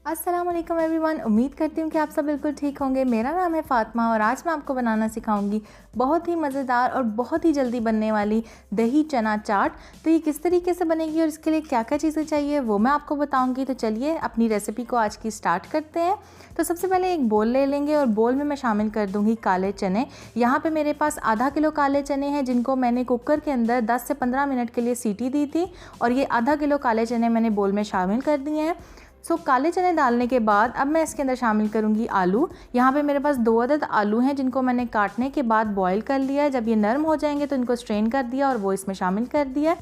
अस्सलाम वालेकुम एवरीवन। उम्मीद करती हूँ कि आप सब बिल्कुल ठीक होंगे। मेरा नाम है फ़ातिमा और आज मैं आपको बनाना सिखाऊंगी बहुत ही मज़ेदार और बहुत ही जल्दी बनने वाली दही चना चाट। तो ये किस तरीके से बनेगी और इसके लिए क्या क्या चीज़ें चाहिए वो मैं आपको बताऊंगी। तो चलिए अपनी रेसिपी को आज की स्टार्ट करते हैं। तो सबसे पहले एक बोल ले लेंगे और बोल में मैं शामिल कर दूँगी काले चने। यहाँ पर मेरे पास आधा किलो काले चने हैं जिनको मैंने कुकर के अंदर 10 से 15 मिनट के लिए सीटी दी थी और ये आधा किलो काले चने मैंने बोल में शामिल कर दिए हैं। काले चने डालने के बाद अब मैं इसके अंदर शामिल करूंगी आलू। यहाँ पे मेरे पास 2 अदद आलू हैं जिनको मैंने काटने के बाद बॉईल कर लिया है। जब ये नरम हो जाएंगे तो इनको स्ट्रेन कर दिया और वो इसमें शामिल कर दिया।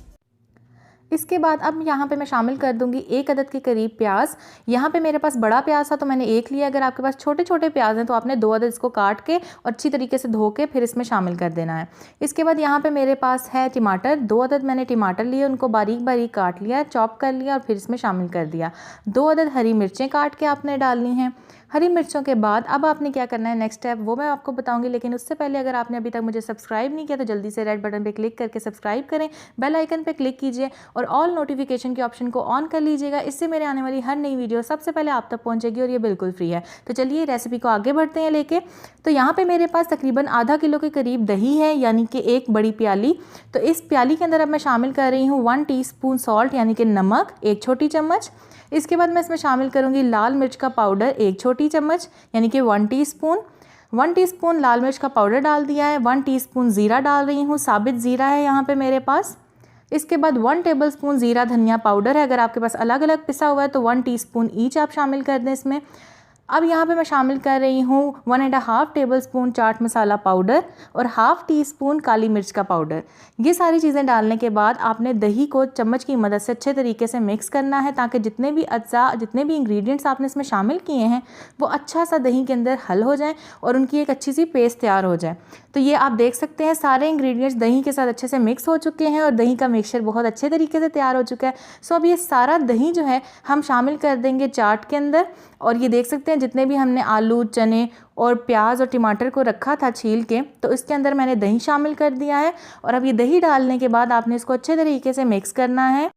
इसके बाद अब यहाँ पे मैं शामिल कर दूंगी 1 अदद के करीब प्याज। यहाँ पे मेरे पास बड़ा प्याज था तो मैंने 1 लिया। अगर आपके पास छोटे छोटे प्याज हैं तो आपने 2 अदद इसको काट के और अच्छी तरीके से धो के फिर इसमें शामिल कर देना है। इसके बाद यहाँ पे मेरे पास है टमाटर। 2 अदद मैंने टमाटर लिए, उनको बारीक बारीक काट लिया, चॉप कर लिया और फिर इसमें शामिल कर दिया। 2 अदद हरी मिर्चें काट के आपने डालनी हैं। हरी मिर्चों के बाद अब आपने क्या करना है नेक्स्ट स्टेप वो मैं आपको बताऊंगी, लेकिन उससे पहले अगर आपने अभी तक मुझे सब्सक्राइब नहीं किया तो जल्दी से रेड बटन पे क्लिक करके सब्सक्राइब करें, बेल आइकन पे क्लिक कीजिए और ऑल नोटिफिकेशन के ऑप्शन को ऑन कर लीजिएगा। इससे मेरे आने वाली हर नई वीडियो सबसे पहले आप तक पहुंचेगी और ये बिल्कुल फ्री है। तो चलिए रेसिपी को आगे बढ़ते हैं लेके। तो यहाँ पे मेरे पास तकरीबन आधा किलो के करीब दही है, यानी कि 1 बड़ी प्याली। तो इस प्याली के अंदर अब मैं शामिल कर रही हूँ 1 टीस्पून सॉल्ट यानी कि नमक, 1 छोटी चम्मच। इसके बाद मैं इसमें शामिल करूंगी लाल मिर्च का पाउडर 1 छोटी चम्मच यानी कि 1 टीस्पून। 1 टीस्पून लाल मिर्च का पाउडर डाल दिया है। 1 टीस्पून ज़ीरा डाल रही हूँ, साबित ज़ीरा है यहाँ पे मेरे पास। इसके बाद 1 टेबलस्पून ज़ीरा धनिया पाउडर है। अगर आपके पास अलग अलग पिसा हुआ है तो 1 टीस्पून ईच आप शामिल कर दें इसमें। अब यहाँ पे मैं शामिल कर रही हूँ 1.5 टेबलस्पून चाट मसाला पाउडर और हाफ़ टी स्पून काली मिर्च का पाउडर। ये सारी चीज़ें डालने के बाद आपने दही को चम्मच की मदद से अच्छे तरीके से मिक्स करना है ताकि जितने भी अज्जा, जितने भी इंग्रेडिएंट्स आपने इसमें शामिल किए हैं वो अच्छा सा दही के अंदर हल हो जाए और उनकी एक अच्छी सी पेस्ट तैयार हो जाए। तो ये आप देख सकते हैं सारे इंग्रेडिएंट्स दही के साथ अच्छे से मिक्स हो चुके हैं और दही का मिक्सचर बहुत अच्छे तरीके से तैयार हो चुका है। अब ये सारा दही जो है हम शामिल कर देंगे चाट के अंदर। और ये देख सकते हैं जितने भी हमने आलू, चने और प्याज और टमाटर को रखा था छील के, तो इसके अंदर मैंने दही शामिल कर दिया है। और अब ये दही डालने के बाद आपने इसको अच्छे तरीके से मिक्स करना है।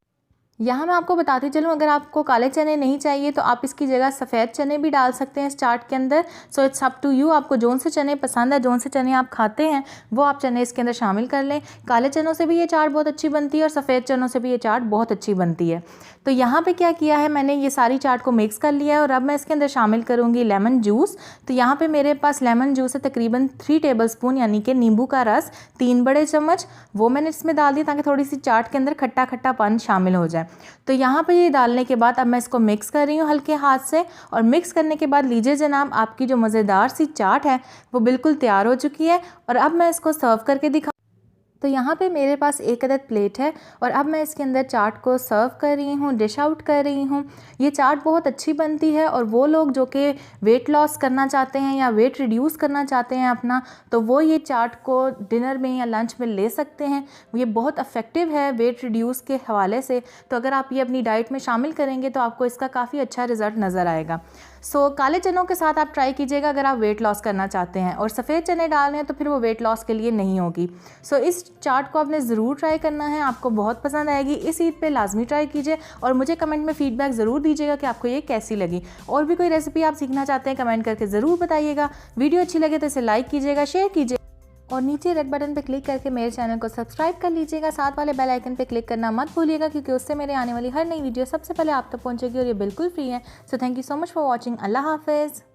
यहाँ मैं आपको बताती चलूँ, अगर आपको काले चने नहीं चाहिए तो आप इसकी जगह सफ़ेद चने भी डाल सकते हैं इस चाट के अंदर। इट्स अप टू यू, आपको जौन से चने पसंद है, जौन से चने आप खाते हैं वो आप चने इसके अंदर शामिल कर लें। काले चनों से भी ये चाट बहुत अच्छी बनती है और सफ़ेद चनों से भी ये चाट बहुत अच्छी बनती है। तो यहाँ पे क्या किया है मैंने, ये सारी चाट को मिक्स कर लिया है और अब मैं इसके अंदर शामिल करूँगी लेमन जूस। तो यहाँ पे मेरे पास लेमन जूस है तकरीबन 3 टेबलस्पून यानी कि नींबू का रस 3 बड़े चम्मच, वो मैंने इसमें डाल दिया ताकि थोड़ी सी चाट के अंदर खट्टा खट्टापन शामिल हो जाए। तो यहाँ पे ये डालने के बाद अब मैं इसको मिक्स कर रही हूँ हल्के हाथ से। और मिक्स करने के बाद लीजिए जनाब, आपकी जो मज़ेदार सी चाट है वो बिल्कुल तैयार हो चुकी है। और अब मैं इसको सर्व करके दिखा। तो यहाँ पे मेरे पास 1 अदद प्लेट है और अब मैं इसके अंदर चाट को सर्व कर रही हूँ, डिश आउट कर रही हूँ। ये चाट बहुत अच्छी बनती है और वो लोग जो कि वेट लॉस करना चाहते हैं या वेट रिड्यूस करना चाहते हैं अपना, तो वो ये चाट को डिनर में या लंच में ले सकते हैं। ये बहुत इफ़ेक्टिव है वेट रिड्यूस के हवाले से। तो अगर आप ये अपनी डाइट में शामिल करेंगे तो आपको इसका काफ़ी अच्छा रिज़ल्ट नज़र आएगा। काले चनों के साथ आप ट्राई कीजिएगा अगर आप वेट लॉस करना चाहते हैं, और सफ़ेद चने डाल हैं तो फिर वो वेट लॉस के लिए नहीं होगी। इस चाट को आपने ज़रूर ट्राई करना है, आपको बहुत पसंद आएगी। इस ईद पे लाजमी ट्राई कीजिए और मुझे कमेंट में फ़ीडबैक ज़रूर दीजिएगा कि आपको ये कैसी लगी। और भी कोई रेसिपी आप सीखना चाहते हैं कमेंट करके ज़रूर बताइएगा। वीडियो अच्छी लगे तो इसे लाइक कीजिएगा, शेयर कीजिए और नीचे रेड बटन पे क्लिक करके मेरे चैनल को सब्सक्राइब कर लीजिएगा। साथ वाले बेल आइकन पे क्लिक करना मत भूलिएगा क्योंकि उससे मेरे आने वाली हर नई वीडियो सबसे पहले आप तक पहुंचेगी और ये बिल्कुल फ्री है। Thank you so much for watching. अल्लाह हाफिज़।